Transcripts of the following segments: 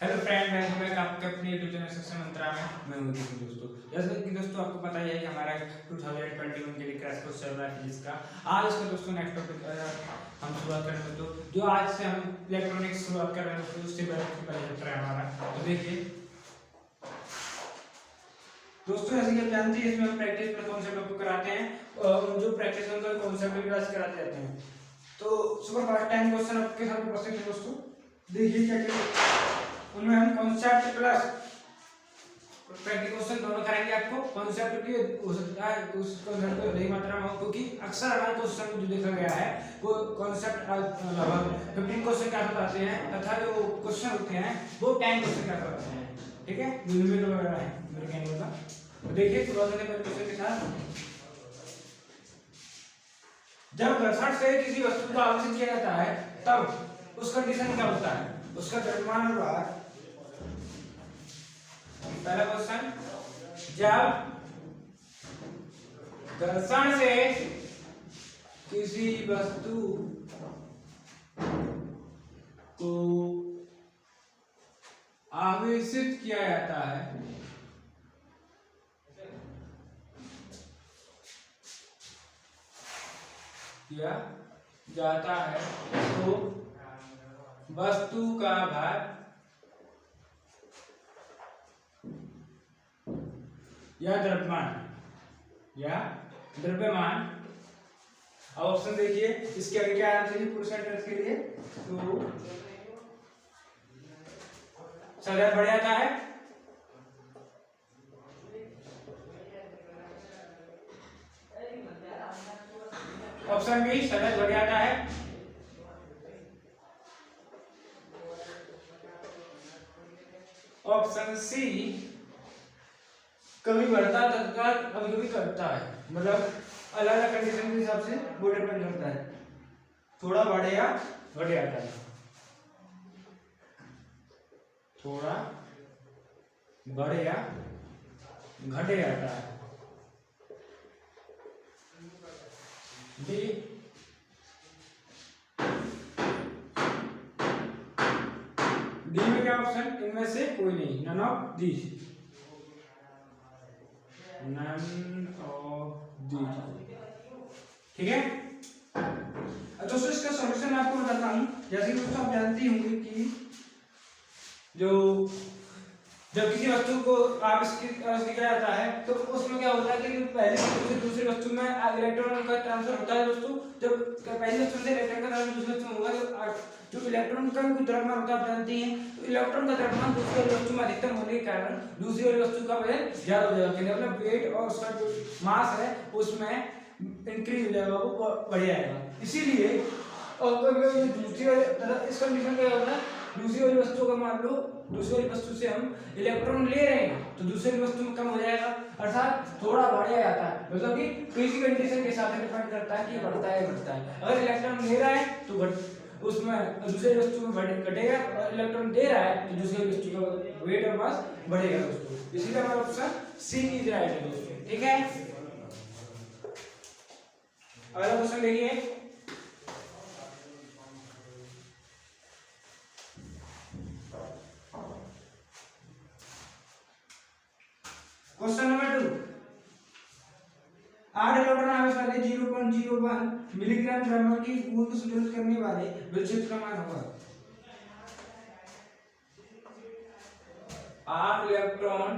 Hello friend, मैं आपके अपने यूट्यूब चैनल सेक्शन मंत्रा में मैं हूँ दोस्तों। जैसे कि दोस्तों आपको पता ही है कि हमारा 2021 के लिए क्रैश कोर्स चल रहा है फिजिक्स का। आज इसका दोस्तों नेक्स्ट टॉपिक हम शुरुआत करेंगे। तो जो आज से हम इलेक्ट्रॉनिक्स शुरुआत कर रहे हैं दोस्तों, उससे पहले चैप्टर है हमारा। तो देखिए दोस्तों, जैसे कि आप जानते हैं इसमें हम प्रैक्टिस पर कॉन्सेप्ट आपको कराते हैं और जो प्रैक्टिस में उनका कॉन्सेप्ट भी आज कराते रहते हैं। तो सुपर फास्ट 10 क्वेश्चन आपके सामने उपस्थित है दोस्तों। देखिए क्या क्या उनमें हम कॉन्सेप्ट प्लस प्रैक्टिकल क्वेश्चन दोनों कराएंगे। आपको कॉन्सेप्ट की हो सकता है उस कॉन्सेप्ट को बड़ी मात्रा में हो, क्योंकि अक्सर हमारे क्वेश्चन में जो देखा गया है वो कॉन्सेप्ट लगभग 15 क्वेश्चन के आसपास आते हैं तथा जो क्वेश्चन होते हैं वो 10 क्वेश्चन के आसपास आते हैं। ठीक है, न्यूमेरिकल वगैरह है मेरे कहने का। तो देखिए शुरुआत करते हैं क्वेश्चन के साथ। जब घर्षण से किसी वस्तु का आवेशन किया जाता है तब उस कंडीशन क्या होता है? उसका द्रव्यमान और भार। पहला क्वेश्चन, जब घर्षण से किसी वस्तु को आवेशित किया जाता है तो वस्तु का भार या द्रव्यमान। अब ऑप्शन देखिए, इसके आगे क्या आना चाहिए पूरे सेंटेंस के लिए? तो सदैव बढ़ जाता है, ऑप्शन बी सदैव बढ़ जाता है, ऑप्शन सी कभी बढ़ता तत्काल कभी कभी करता है। मतलब अलग अलग कंडीशन के हिसाब से वो डिपेंड करता है, थोड़ा बढ़े या घट जाता है, थोड़ा बढ़े या घट जाता है। डी में क्या ऑप्शन? इनमें से कोई नहीं, none of these, none of these. ठीक है दोस्तों, इसका सॉल्यूशन मैं आपको बताता हूं। जैसे कि दोस्तों आप जानती होंगे कि जब किसी वस्तु को आविष्कृत किया जाता है तो उसमें क्या होता है कि पहली वस्तु से दूसरी वस्तु में इलेक्ट्रॉन का ट्रांसफर होता है दोस्तों। जब पहली वस्तु से इलेक्ट्रॉन का ट्रांसफर दूसरी वस्तु में होगा तो जो इलेक्ट्रॉन का द्रव्यमान होता है आप जानते हैं। तो इलेक्ट्रॉन का द्रव्यमान दूसरी वाली वस्तु में अधिकतम होने के कारण दूसरी वाली वस्तु का वजन ज्यादा हो जाएगा, मतलब वेट और उसका जो मास है उसमें इंक्रीज हो जाएगा, वो बढ़ जाएगा। इसीलिए दूसरी वाली इस कंडीशन क्या होगा, दूसरी वाली वस्तु का मान लो दूसरी वाली वस्तु से हम इलेक्ट्रॉन ले रहे हैं तो दूसरी वाली वस्तु में कम हो जाएगा, अर्थात थोड़ा बढ़ जाता है। मतलब कि किसी कंडीशन के साथ डिपेंड करता है कि बढ़ता है घटता है। अगर इलेक्ट्रॉन ले रहा है तो उसमें दूसरी वस्तु में घटेगा, और इलेक्ट्रॉन दे रहा है तो दूसरी वस्तु का वेट और मास बढ़ेगा दोस्तों। इसीलिए हमारा ऑप्शन सी इज राइट है दोस्तों। ठीक है, अगला क्वेश्चन देखिए। क्वेश्चन नंबर 2, 8 इलेक्ट्रॉन आवेश वाले 0.01 मिलीग्राम द्रव्यमान की बूंद को संतुलित करने वाले विद्युत का मान होगा। 8 इलेक्ट्रॉन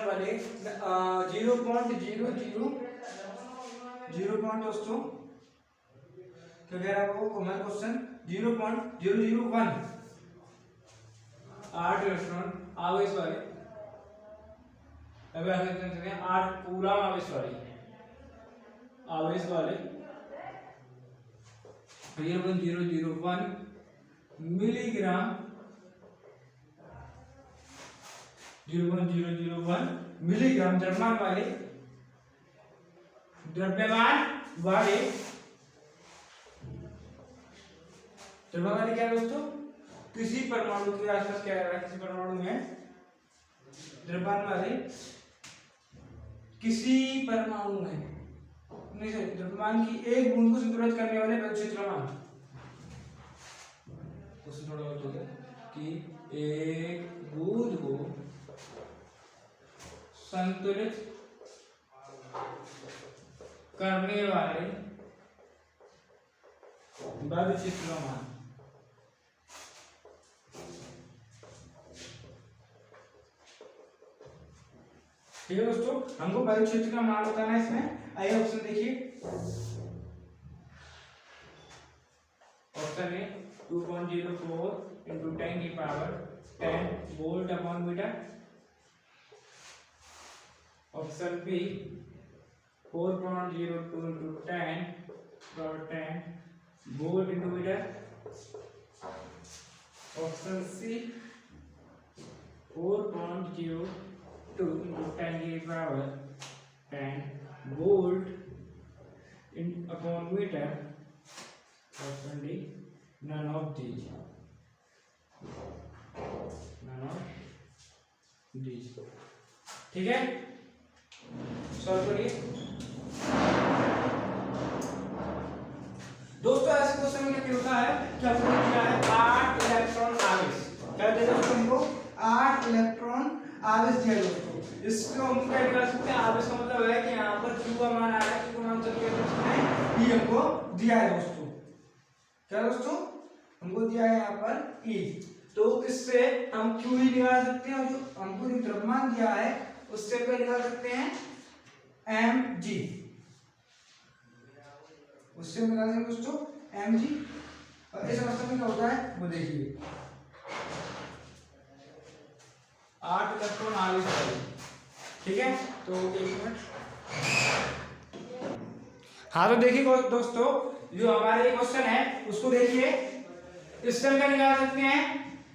वाले 0.00 दोस्तों क्या कह रहा है वो कॉमन क्वेश्चन, 0.001 8 इलेक्ट्रॉन आवेश वाले 8 कूलम आवेश वाले 0.001 मिलीग्राम 0.001 मिलीग्राम द्रव्यमान वाले क्या दोस्तों, किसी परमाणु के आसपास क्या है, किसी परमाणु में द्रव्यमान वाले किसी परमाणु में द्रव्यमान की एक बूंद को संतुलित करने वाले विद्युत क्षेत्रमान उससे थोड़ा बहुत हो गया कि एक दूध को संतुलित करने वाले वैचित्र्यमान। ठीक है दोस्तों, हमको वायु क्षेत्र का मान बताना है इसमें। आइए ऑप्शन देखिए। ऑप्शन ए 2.04 into 10 की power 10 volt upon metre. Option B 4.02 into 10 power 10 volt into metre. Option C 4.02 into 10 की power 10 volt in upon metre. Option D none of these, none of these. ठीक है, solve करिए दोस्तों। ऐसे question में क्या होता है कि आपको दिया है 8 इलेक्ट्रॉन आवेश। क्या दिया दोस्तों हमको? 8 इलेक्ट्रॉन आवेश दिया दोस्तों। इसको हम क्या निकाल सकते हैं? आवेश का मतलब है कि यहाँ पर Q का मान आ रहा है, Q का मान चल के E हमको दिया है दोस्तों। क्या दोस्तों? हमको दिया है यहाँ पर E, तो इससे हम Q ही निकाल सकते हैं और जो हमको जो द्रव्यमान दिया है उससे क्या निकाल सकते हैं? mg। उससे निकाल सकते दोस्तों mg। और इस अवस्था में क्या होता है वो देखिए, 8 इलेक्ट्रॉन आवेश है। ठीक है, तो एक मिनट। हाँ तो देखिए दोस्तों, जो हमारे ये क्वेश्चन है उसको देखिए। इससे हम क्या निकाल सकते हैं?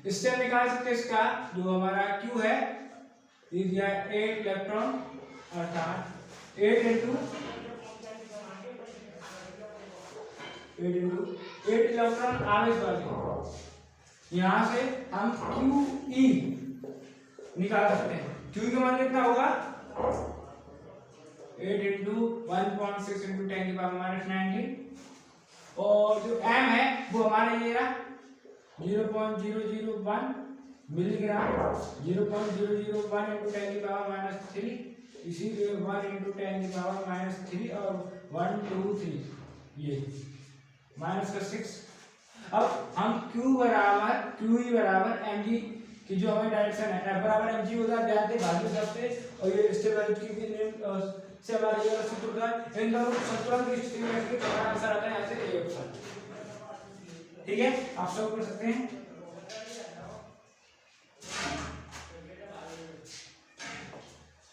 इससे हम निकाल सकते हैं इसका जो हमारा Q है, ये दिया 8 इलेक्ट्रॉन, अर्थात 8 इंटू 8 इलेक्ट्रॉन आवेश वाले। यहाँ से हम QE निकाल सकते हैं। Q का मान कितना होगा? 8 इंटू 1.6 इंटू 10 की पावर -19। और जो M है वो हमारे ये रहा 0.001 मिलीग्राम। 0.001 इंटू 10 की पावर -3, इसीलिए 1 इंटू 10 की पावर -3 और 1 2 3 ये -6। अब हम Q बराबर mg की जो हमारी डायरेक्शन है, F बराबर mg होता है जानते भाग से, और ये स्टेबिलिटी की नियम से हमारा ये सूत्र होता है। इन दोनों संतुलन की स्थिति में इसके हमारा आंसर आता है यहाँ से ये ऑप्शन। ठीक है, आप सब कर सकते हैं।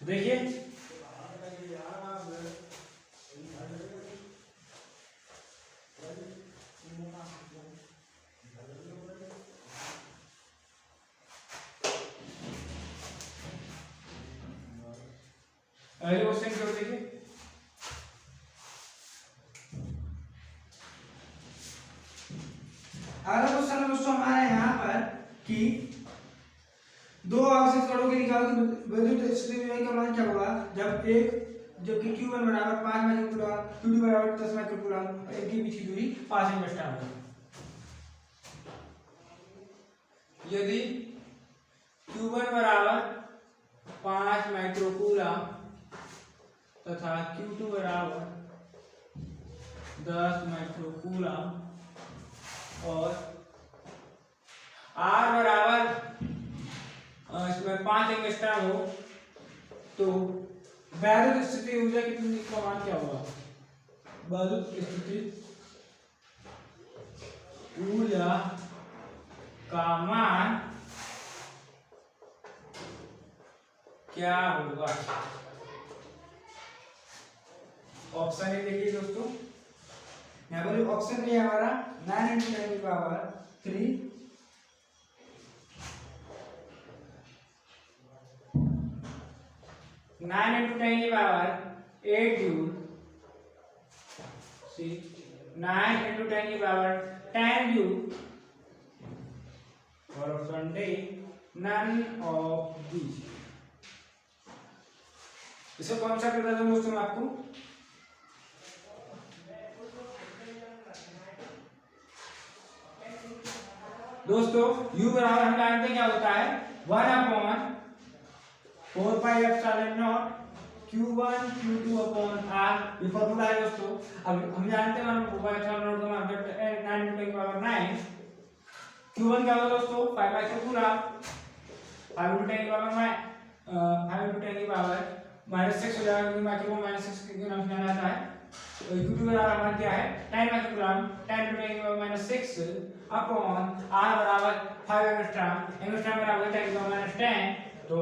देखिए अगले क्वेश्चन की ओर देखिए। अगला क्वेश्चन दोस्तों हमारा यहाँ पर कि दो आवेशित कणों के निकाल की विद्युत स्थिति का मान क्या होगा जबकि Q1 बराबर 5 माइक्रोकूलम, Q2 बराबर 10 माइक्रोकूलम और इनके बीच की दूरी 5 एंगस्ट्रॉम है। यदि Q1 बराबर 5 माइक्रोकूलम तथा Q2 बराबर 10 माइक्रोकूलम और R बराबर इसमें 5 एंगस्ट्रॉम हो, तो वैद्युत स्थिति ऊर्जा कितनी का मान क्या होगा? वैद्युत स्थिति ऊर्जा का मान क्या होगा? ऑप्शन ए देखिए दोस्तों, यहाँ पर ऑप्शन ए हमारा 9 इंटू 10 की पावर 3, 9 इंटू 10 की पावर 8 जूल, सी 9 इंटू 10 की पावर 10 जूल, और option D none of these. इसको कौन सा करता था दोस्तों आपको? दोस्तों u बराबर हम जानते हैं क्या होता है 1/4 pi epsilon not q1 q2 upon r, ये फॉर्मूला है दोस्तों। अब हम जानते हैं 1/4 का मान 9 q1 क्या होगा दोस्तों 5/4 पूरा 5 × 10 की पावर 5 × 10 की पावर -6 हो जाएगा, क्योंकि माइक्रो को -6 के नाम से जाना जाता है। तो q2 बराबर मान क्या है 10 माइक्रोग्राम 10 × 10 की पावर -6 अपॉन r बराबर 5 एंगस्ट्रॉम, एंगस्ट्रॉम बराबर 10 की पावर -10, तो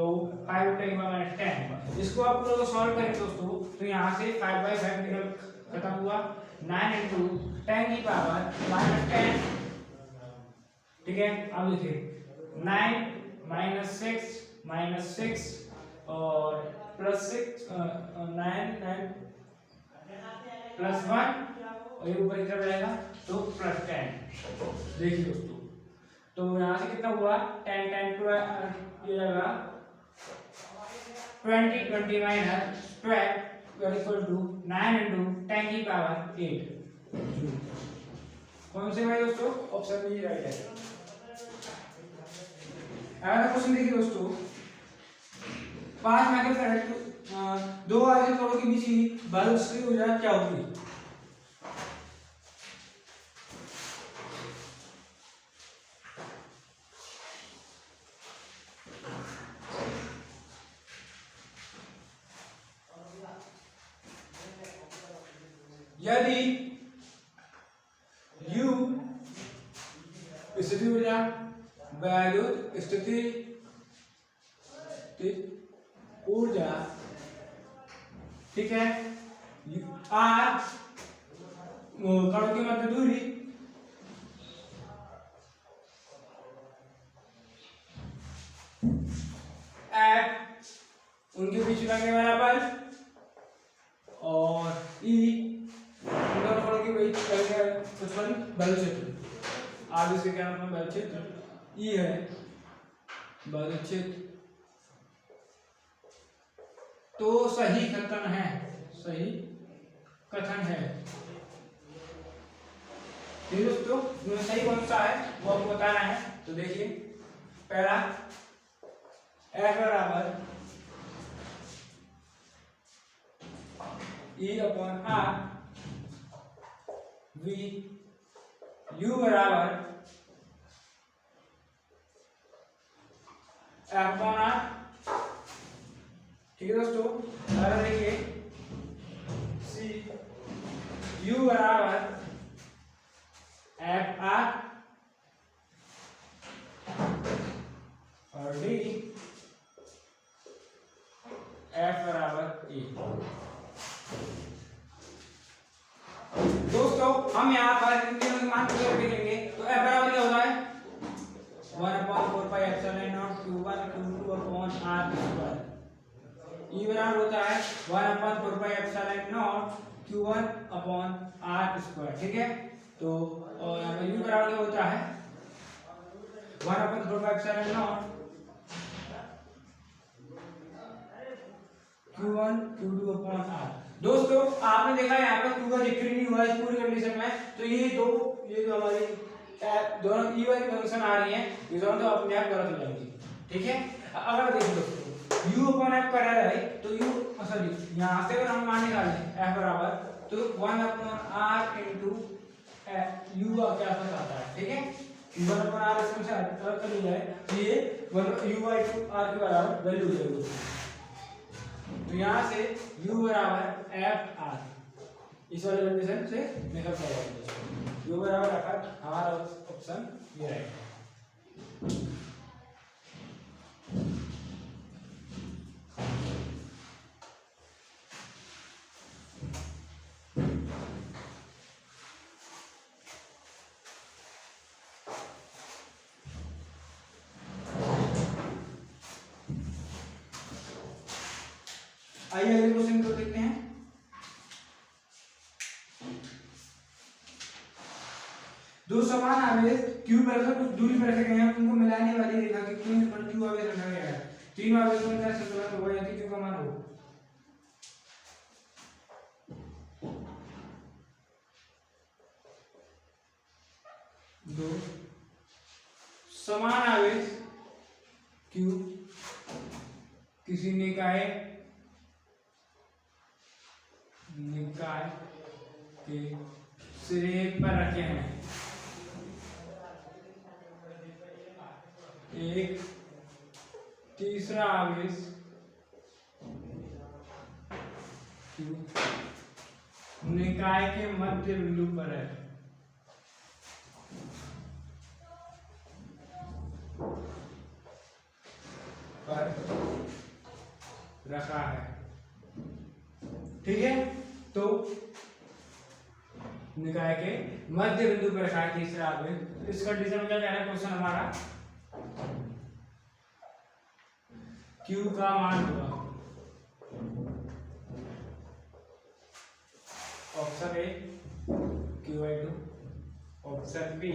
5 × 10 की पावर -10। इसको आप लोग सॉल्व करें दोस्तों, तो यहाँ से 5/5 निकल खत्म हुआ, 9 × 10 की पावर -10, ठीक है। अब देखिए 9 -6 और +6 9 +1 और ये ऊपर की तरफ जाएगा तो +10। देखिए दोस्तों, तो यहाँ से कितना हुआ 10 10 ये जाएगा 20 20 - 12 = 9 × 10 की पावर 8। कौन से भाई दोस्तों ऑप्शन बी राइट है। अगला क्वेश्चन देखिए दोस्तों, 5 माइक्रोफैराड दो आयतों के बीच की बल्ब की ऊर्जा क्या होगी। यदि U स्थिति ऊर्जा वैद्युत स्थिति ऊर्जा, ठीक है, R कणों की मध्य दूरी, F उनके बीच लगने वाला बल, और E दोनों कणों के बीच लगने बल क्षेत्र। आगे से क्या नाम है बल क्षेत्र, E है बल क्षेत्र। तो सही कथन है, सही कथन है। ठीक दोस्तों, सही कौन सा है वो आपको बताना है। तो देखिए पहला F बराबर E/R, V U बराबर F/R, ठीक है दोस्तों। अगर देखिए C U बराबर F/R और D F बराबर E। दोस्तों हम यहाँ पर इन तीनों के मान को देखेंगे, तो F बराबर क्या होता है 1/4 q1 q2 upon r square. E बराबर होता है 1/4 q1 अपॉन r स्क्वायर, ठीक है। तो यहाँ पर U बराबर क्या होता है 1/4 q1 q2 अपॉन r। दोस्तों आपने देखा यहाँ पर q का जिक्र नहीं हुआ इस पूरी कंडीशन में, तो ये जो हमारी दोनों ई वाली फंक्शन आ रही है, ये दोनों तो अपने आप गलत हो जाएंगी, ठीक है। अगर देखो दोस्तों u अपॉन f कर रहा है, तो u सॉरी यहाँ से अगर हम मान निकालें f बराबर, तो 1/r इंटू u क्या आता है, ठीक है। 1/r इसमें से अलग कर लिया है, ये 1u/r के बराबर वैल्यू हो जाएगी। तो यहाँ से u बराबर F/R इस वाले कंडीशन से निकल जाएगा। u बराबर F/R हमारा ऑप्शन ये रहेगा। आइए अगले क्वेश्चन को देखते हैं। दो समान आवेश q पर कुछ दूरी पर रखे गए हैं, उनको मिलाने वाली रेखा के केंद्र पर q आवेश रखा गया है। तीनों आवेशों का संतुलन होगा यदि q का मान हो दो समान आवेश Q किसी निकाय के सिरे पर रखे हैं। एक तीसरा आवेश Q निकाय के मध्य बिंदु पर है। रखा है, ठीक है। तो निकाय के मध्य बिंदु पर रखा है तीसरा आवेश। इस कंडीशन में क्या कह रहा है क्वेश्चन हमारा, Q का मान होगा option A Q/2, option B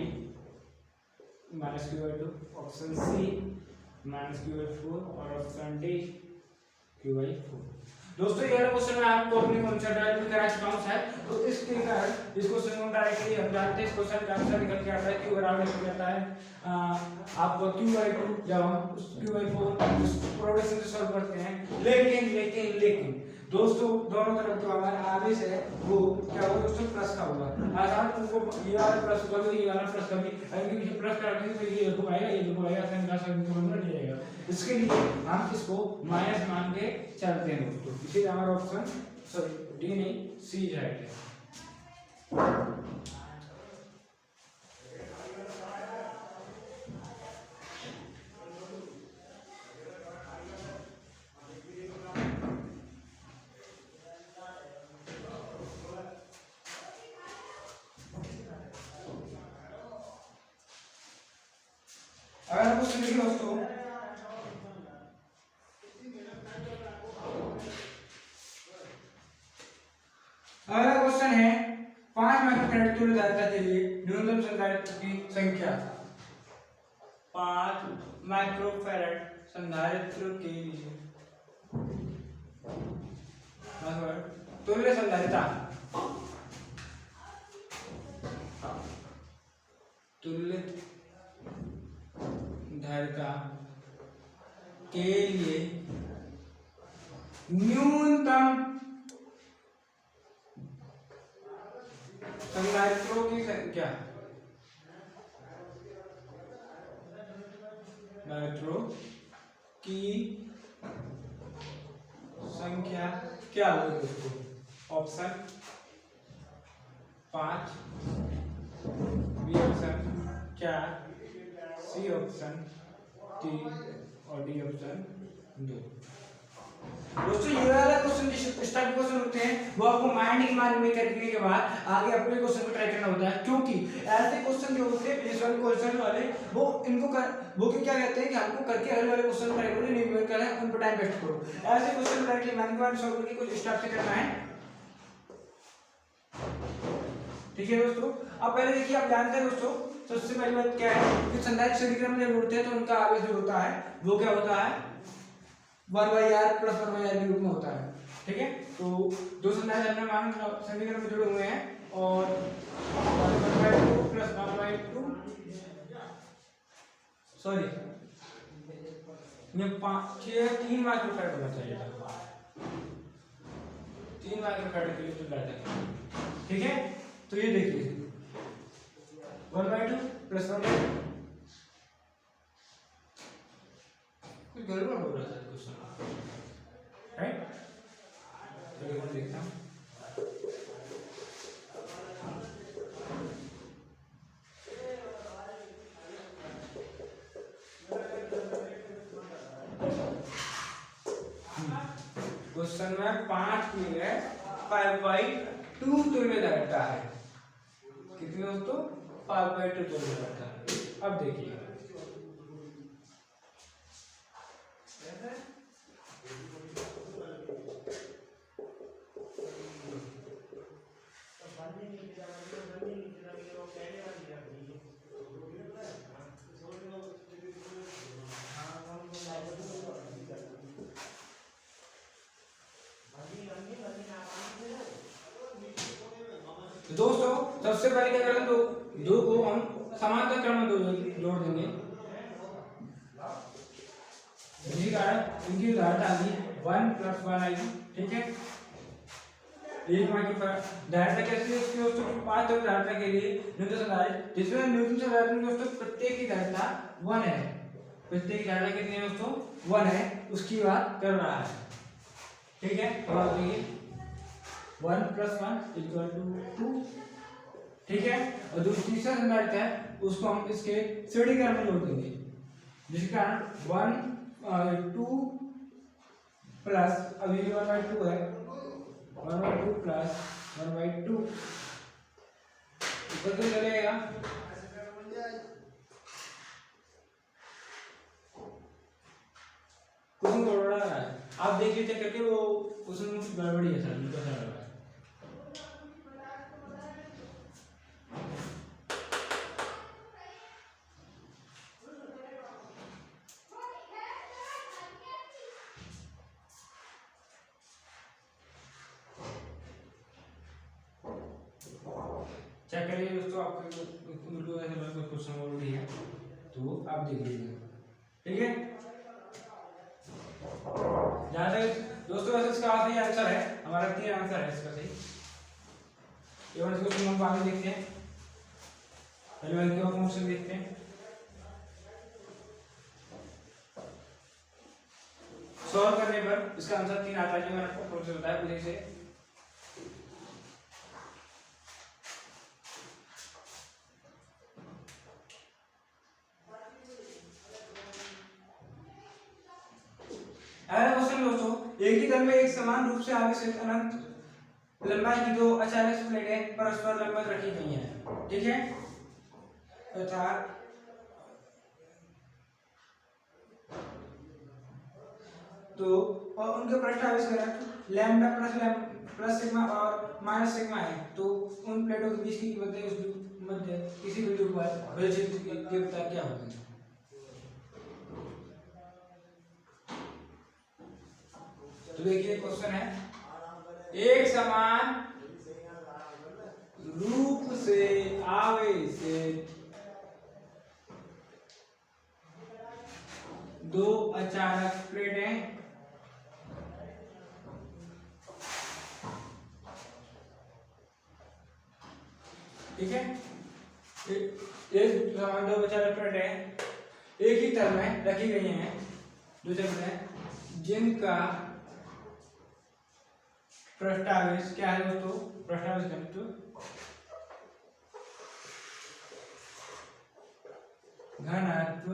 -Q/2, option C -Q/4 और ऑप्शन डी Q/4। दोस्तों ये वाला क्वेश्चन मैं आपको अपने कॉन्सेप्ट में करा चुका हूं शायद, तो इसके कारण इस क्वेश्चन को डायरेक्टली हम जानते हैं। इस क्वेश्चन का आंसर निकल के आता है Q बराबर निकल जाता है आपको Q/2 जब हम उस Q/4 उस प्रोडक्शन से सॉल्व करते हैं। लेकिन दोस्तों दोनों तरफ जो हमारा आवेश है वो क्या होगा दोस्तों, प्लस का होगा। आसान उनको ये वाला प्लस होगा तो ये वाला प्लस का भी, अगर ये प्लस का रखेंगे तो ये देखो आएगा, ये देखो आएगा, आसान का सब नंबर नहीं आएगा। इसके लिए हम इसको माइनस मान के चलते हैं दोस्तों, इसीलिए हमारा ऑप्शन सॉरी डी नहीं सी राइट है। अगर आपको समझिए दोस्तों, अगला क्वेश्चन है 5 माइक्रोफैराड तुल्य धारिता के लिए न्यूनतम संधारित्र की संख्या। 5 माइक्रोफैराड संधारित्र के लिए तुल्य संधारिता धारिता के लिए न्यूनतम संधारित्रों की संख्या, संधारित्रों की संख्या क्या होगी दोस्तों? Option 5, B option 4, C option 3 और डी ऑप्शन 2। दोस्तों ये वाला क्वेश्चन जो स्टार्ट क्वेश्चन होते हैं वो आपको माइंड में करने के बाद आगे अपने क्वेश्चन को ट्राई करना होता है, क्योंकि ऐसे क्वेश्चन जो होते हैं बेस वाले क्वेश्चन वाले वो इनको वो क्या कहते हैं कि हमको करके हल वाले क्वेश्चन ट्राई करो, नहीं करना है उन पर टाइम वेस्ट करो। ऐसे क्वेश्चन डायरेक्टली माइंड में सॉल्व करके कुछ स्टार्ट से करना है, ठीक है दोस्तों। अब पहले देखिए, आप जानते हैं दोस्तों सबसे पहली बात क्या है कि संधारित्र समीकरण में जब जुड़ते हैं तो उनका आवेश जो होता है वो क्या होता है 1/r + 1/r के रूप में होता है, ठीक है। तो दो संधारित्र अपने मान समीकरण में जुड़े हुए हैं और 1/2 + 1/2 सॉरी ये 3 माइक्रोफैराड होना चाहिए था, 3 माइक्रोफैराड के लिए तो डाटा है, ठीक है। तो ये देखिए 1/2 + 1/2 कुछ गड़बड़ हो रहा है क्वेश्चन, राइट। तो ये देखता हूं क्वेश्चन में 5 में है 5/2 तुल्य धारिता है, कितनी दोस्तों 5/2 तुल्य धारिता है। अब देखिए दोस्तों सबसे पहले क्या करें, दो को हम समांतर क्रम में जोड़ देंगे, इसी कारण इनकी उदाहरण आ गई 1 + 1 आएगी, ठीक है। एक मार्क की धारणा कैसी है उसकी दोस्तों, 5 तक धारणा के लिए न्यूटन से धारित, जिसमें न्यूटन से धारित में दोस्तों प्रत्येक की धारणा 1 है, प्रत्येक की धारणा कितनी है दोस्तों 1 है, उसकी बात कर रहा है, ठीक है। तो बात देखिए 1 + 1 = 2, ठीक है। और जो तीसरा संधारित है उसको हम इसके श्रेणी क्रम में जोड़ देंगे, जिसके कारण 2 प्लस अभी 1/2 है, 1/2 प्लस 1/2 ऊपर तो चलेगा, कुछ गड़बड़ा रहा है, आप देख लीजिए करके, वो उसमें कुछ गड़बड़ी है सर, उनका सर है। चेक करिए दोस्तों, आपको बिल्कुल ऐसा लगा कोई क्वेश्चन ऑलरेडी है तो आप देख लीजिएगा, ठीक है। जहाँ तक दोस्तों वैसे इसका सही आंसर है, हमारा 3 आंसर है इसका सही। एवं इसको हम आगे देखते हैं, पहले वाले का क्वेश्चन देखते हैं। सॉल्व करने पर इसका आंसर 3 आता है, जो मैंने आपको प्रोसेस बताया पूरे से। क्वेश्चन दोस्तों, एक ही तल में एक समान रूप से आवेशित अनंत लंबाई की 2 अचानक प्लेटें परस्पर लंबवत रखी गई हैं, ठीक है। तथा तो और उनके पृष्ठ आवेश लैम्डा प्लस सिग्मा और माइनस सिग्मा है, तो उन प्लेटों के बीच की मध्य किसी बिंदु पर बलक्षेत्र की तीव्रता क्या होगी। तो देखिए क्वेश्चन है, एक समान रूप से आवेशित 2 अचानक प्लेटें ठीक है, एक समान 2 अचानक प्लेटें एक ही तल में रखी गई हैं, दो जगह जिनका पृष्ठावेश क्या है दोस्तों, पृष्ठावेश घनत्व घनत्व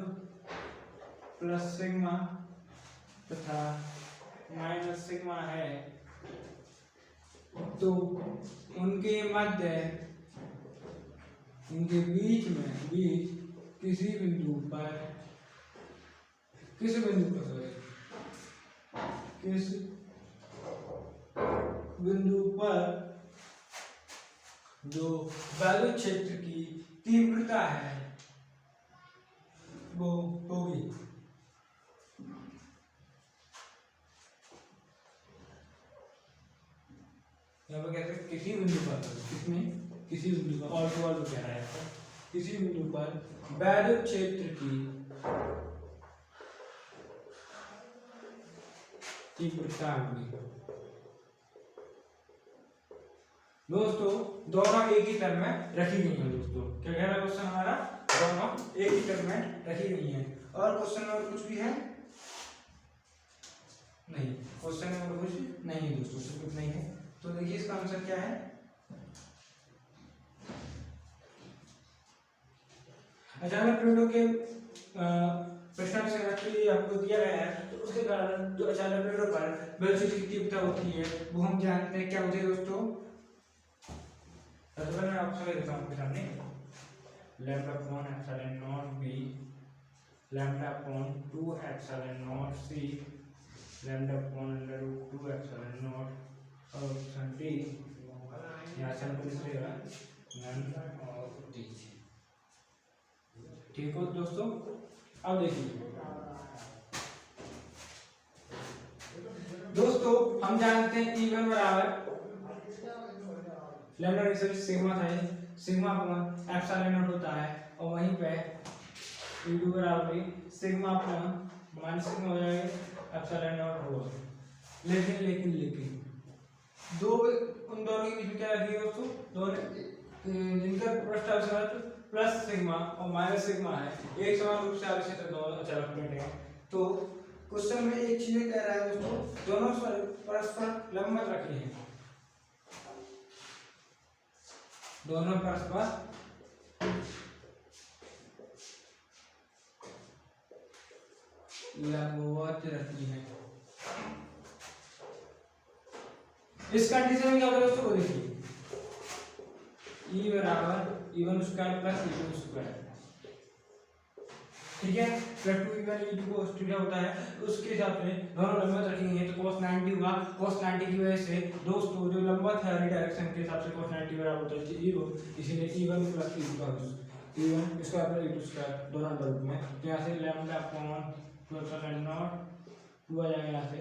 प्लस सिग्मा तथा माइनस सिग्मा है, तो उनके मध्य इनके बीच किसी बिंदु पर किस बिंदु पर जो वैद्युत क्षेत्र की तीव्रता है वो होगी। यहाँ पर कहते हैं किसी बिंदु पर, किसी बिंदु पर, और तो कह रहा है किसी बिंदु पर वैद्युत क्षेत्र की तीव्रता होगी। दोस्तों दोनों एक ही तल में रखी गई हैं। दोस्तों क्या कह रहा है क्वेश्चन हमारा, दोनों एक ही तल में रखी गई हैं। और क्वेश्चन नंबर कुछ भी है नहीं, क्वेश्चन नंबर कुछ नहीं है दोस्तों, कुछ नहीं है। तो देखिए इसका आंसर क्या है, अचानक प्लेटों के प्रश्न से आपको दिया गया है, तो उसके कारण जो अचानक प्लेटों पर वेलोसिटी की तीव्रता होती है वो हम जानते हैं क्या होती है दोस्तों। सबसे पहले मैं आपको समझ देता हूँ आपके सामने, lambda upon epsilon naught B, lambda upon 2 epsilon naught C, lambda upon √2 epsilon naught और डी, यहाँ से हमको निकलेगा नन ऑफ दीज। ठीक हो दोस्तों, अब देखिए दोस्तों हम जानते हैं E1 बराबर लैम्डा रिसर्च सिग्मा था, सिग्मा अपॉन एप्सिलॉन नॉट होता है, और वहीं पे E2 बराबर सिग्मा अपॉन माइनस सिग्मा हो जाएगा एप्सिलॉन नॉट होगा। लेकिन दो उन दोनों के बीच में क्या रखिए दोस्तों, दोनों जिनका पृष्ठ प्लस सिग्मा और माइनस सिग्मा है एक समान रूप से आवेशित दोनों अचालक प्लेट है। तो क्वेश्चन में एक चीज कह रहा है दोस्तों, दोनों परस्पर लंबवत रखी है, दोनों परस्पर लंबवत रखी है। इस कंडीशन में क्या होगा दोस्तों, को देखिए E बराबर E1 square plus E2 square, ठीक है, प्लस 2E1 E2 को क्या होता है उसके हिसाब से दोनों लंबवत रखेंगे तो cos 90 हुआ। cos 90 की वजह से दोस्तों जो लंबवत है डायरेक्शन के हिसाब से cos 90 बराबर होता है 0, इसीलिए E1 प्लस E2 का E1 square plus E2 square दोनों रूप में, तो यहाँ से लैम्डा अपॉन 12 नॉट 2 आ जाएगा यहाँ से,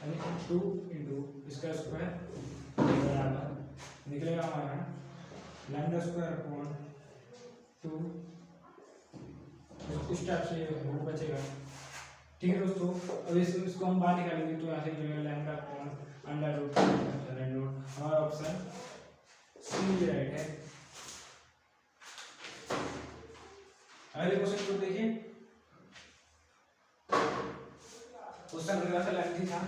यानी 2 इंटू इसका स्क्वायर बराबर निकलेगा हमारा लैम्डा स्क्वायर अपॉन 2, इस टाइप से वो बचेगा, ठीक है दोस्तों। अब इसको हम बाहर निकालेंगे तो यहाँ से मिलेगा लैम्डा अपॉन अंडर रूट हमारा ऑप्शन सी राइट है। अगले क्वेश्चन को देखिए, क्वेश्चन थोड़ा सा लेंथी था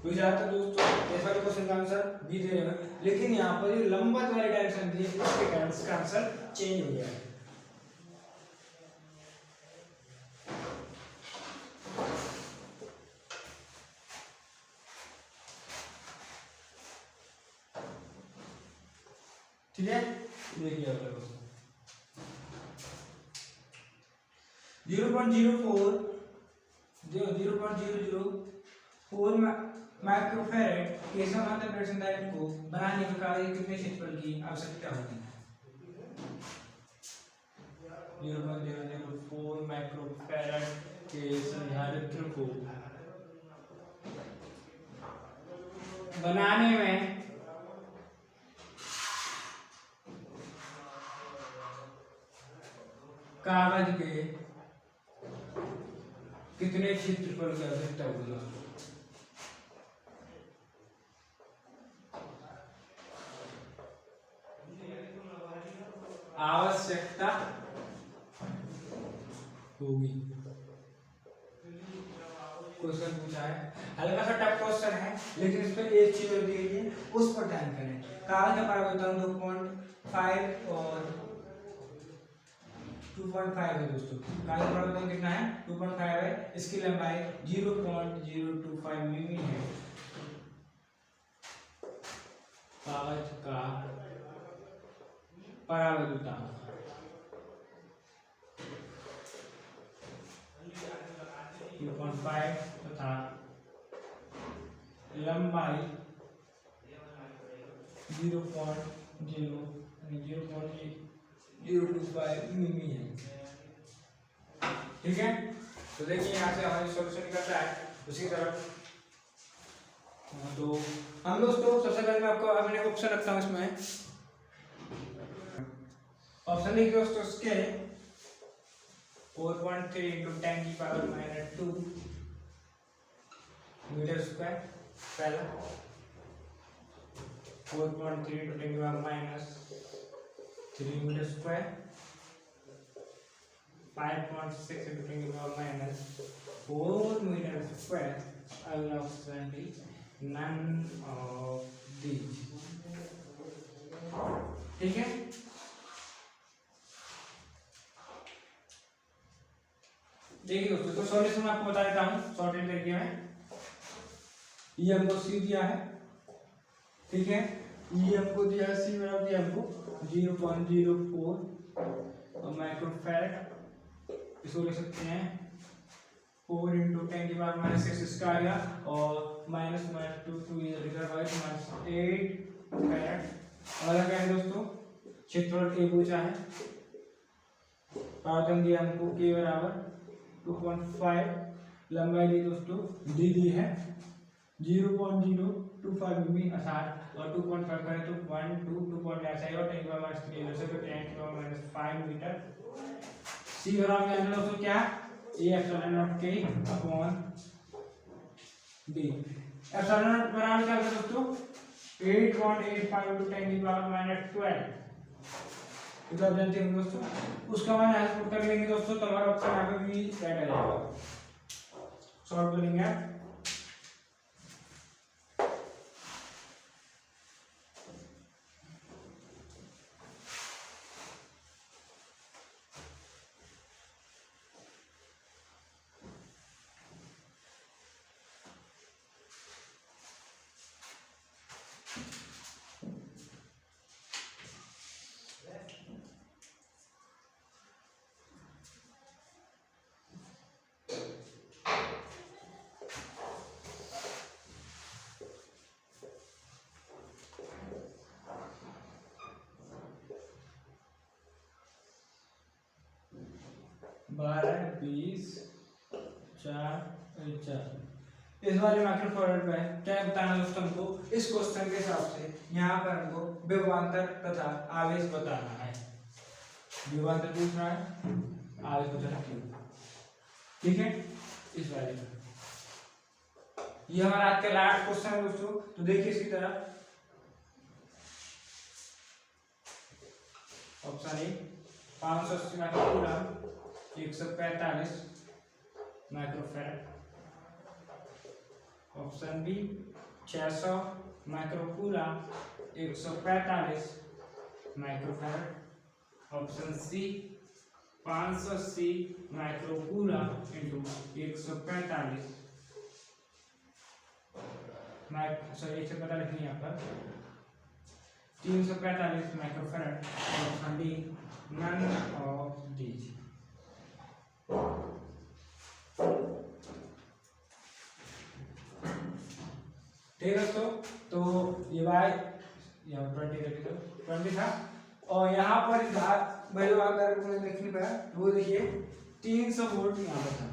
तो ज्यादातर दोस्तों इस वाले क्वेश्चन का आंसर बी दे रहे हैं, लेकिन यहाँ पर जो लंबवत वाली डायरेक्शन दी है उसके कारण इसका आंसर चेंज हो गया है। ठीक है, देखिए अगला क्वेश्चन 0.004 माइक्रोफैरड के समांतर प्लेट संधारित्र को बनाने के कार्य कितने क्षेत्रफल की आवश्यकता होगी। 0.004 माइक्रोफैरड के संधारित्र को बनाने में कागज के कितने क्षेत्रफल की आवश्यकता होगी। आवश्यकता होगी, क्वेश्चन पूछा है, हल्का सा टफ क्वेश्चन है लेकिन इस पर एक चीज दी गई है उस पर ध्यान करें। कागज का परावर्तन 2.5 और 2.5 है दोस्तों, कागज का परावर्तन कितना है 2.5 है, इसकी लंबाई 0.025 मिमी है। कागज का परावर्तन 2.5 तथा लंबाई 0.025 मिमी है, ठीक है। तो देखिए यहाँ से हमारी सॉल्यूशन निकलता है उसी तरफ। तो हम दोस्तों सबसे पहले मैं आपको अपने ऑप्शन रखता हूँ इसमें, ऑप्शन देखिए दोस्तों इसके 4.3 into 10 की पावर -2 मीटर स्क्वायर पहला, 4.3 into 10 की पावर -3 मीटर स्क्वायर, 5.6 into 10 की पावर -4 मीटर स्क्वायर। अगला ऑप्शन है none of these, ठीक है। देखिए दोस्तों तो सॉल्यूशन मैं आपको बता देता हूँ शॉर्टेड करके में। ये हमको सी दिया है, ठीक है, ये हमको दिया है सी बराबर दिया हमको 0.04 माइक्रोफैरड, इसको लिख सकते हैं 4 into 10 की पावर -6 इसका आ गया और -2 2 इधर इधर -8 फैरड। अगला क्या है दोस्तों, क्षेत्रफल के पूछा है, परावर्तन दिया हमको के बराबर 2.5, लंबाई दी दोस्तों दी दी है 0.025 मिमी अर्थात और 2.5 करें तो 1 2 2.5 और 10 की पावर -3 इधर से तो 10 की पावर -5 मीटर। सी बराबर दोस्तों क्या ए एप्सिलॉन नॉट के अपॉन डी। एप्सिलॉन नॉट बराबर क्या होता है दोस्तों 8.85 × 10⁻12। तो आप जानते हैं दोस्तों, उसका मान यहाँ से पुट कर लेंगे दोस्तों, तो हमारा ऑप्शन यहाँ पे भी राइट आ जाएगा। सॉल्व करेंगे आप। बारह 20 4 4 इस वाले माइक्रोफैराड में क्या बताना दोस्तों हमको, इस क्वेश्चन के हिसाब से यहाँ पर हमको विभवांतर तथा आवेश बताना है। विभवांतर पूछ रहा है, आवेश बताना क्यों, ठीक है। इस वाले में ये हमारा आज का लास्ट क्वेश्चन है दोस्तों। तो देखिए इसकी तरह option A 580 microcoulomb 145 microfarad. Option B 600 microcoulomb 145 microfarad. Option C 580 microcoulomb into 145 145 नहीं यहाँ पर 345 microfarad. Option D none of these. ठीक है दोस्तों, तो ये वाई यहाँ 20 था, और यहाँ पर अगर देखने पर वो देखिए 300 वोल्ट यहाँ पर था।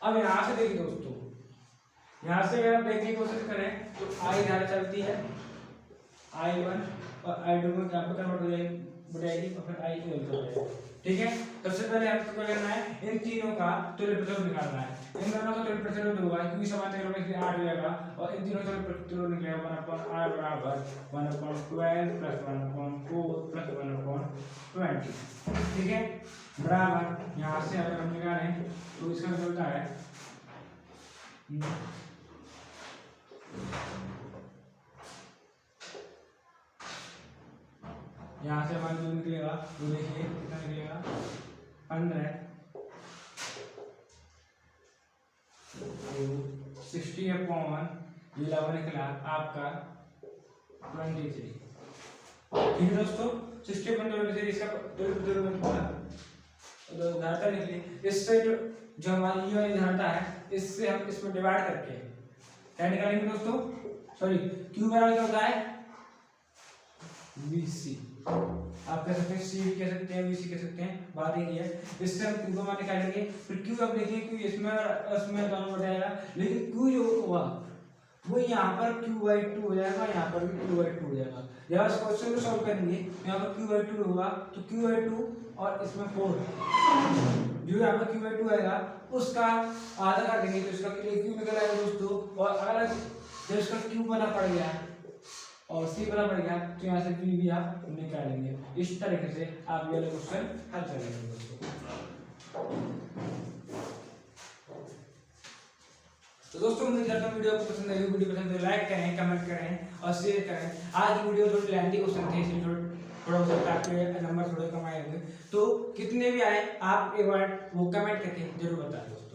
अब यहाँ से देखिए दोस्तों, यहाँ से अगर आप देखने की कोशिश करें तो आई धारा चलती है, I1 और I2 में यहाँ पर कन्वर्ट हो जाएगी और फिर I हो जाएगा, ठीक है। सबसे पहले आपको क्या करना है, इन तीनों का तुल्य प्रतिरोध निकालना है। इन दोनों का तुल्य प्रतिरोध होगा क्योंकि समांतर में इसलिए 8 हो जाएगा, और इन तीनों का तुल्य प्रतिरोध निकलेगा 1/r बराबर 1/12 + 1/4 + 1/20, ठीक है। बराबर यहाँ से अगर हम निकालें तो इसका निकलता है यहाँ से हमारे जो निकलेगा वो देखिए कितना निकलेगा 15 60/11 निकला आपका 23, ठीक है दोस्तों। 60/23 इसका धारता निकली। इससे जो हमारी ये वाली धारता है इससे हम इसमें डिवाइड करके क्या निकालेंगे दोस्तों, सॉरी क्यू बराबर क्या होता है VC। आप कह सकते हैं सी भी कह सकते हैं, VC कह सकते हैं, बात एक ही है। इससे हम क्यू को मान निकालेंगे, फिर क्यू आप देखिए क्यू इसमें दोनों हो जाएगा, लेकिन क्यू जो होगा वो यहाँ पर Q/2 हो जाएगा, यहाँ पर भी Q/2 हो जाएगा। जब इस क्वेश्चन को सॉल्व करेंगे यहाँ पर Q/2 होगा तो Q/2 और इसमें 4 जो यहाँ पर Q/2 आएगा उसका आधा कर देंगे तो इसका Q निकल आएगा दोस्तों। और अगर जब इसका Q बना पड़ गया और C बना पड़ गया तो यहाँ से V भी आप निकालेंगे। इस तरीके से आप ये क्वेश्चन हल करेंगे दोस्तों। तो दोस्तों उम्मीद करता हूँ वीडियो आपको पसंद आई। वीडियो पसंद है तो लाइक करें, कमेंट करें और शेयर करें। आज की वीडियो थोड़ी लेंथी क्वेश्चन थे इसलिए थोड़ा हो सकता है आपके नंबर थोड़े कम आए होंगे, तो कितने भी आए आप एक बार वो कमेंट करके जरूर बताएं दोस्तों।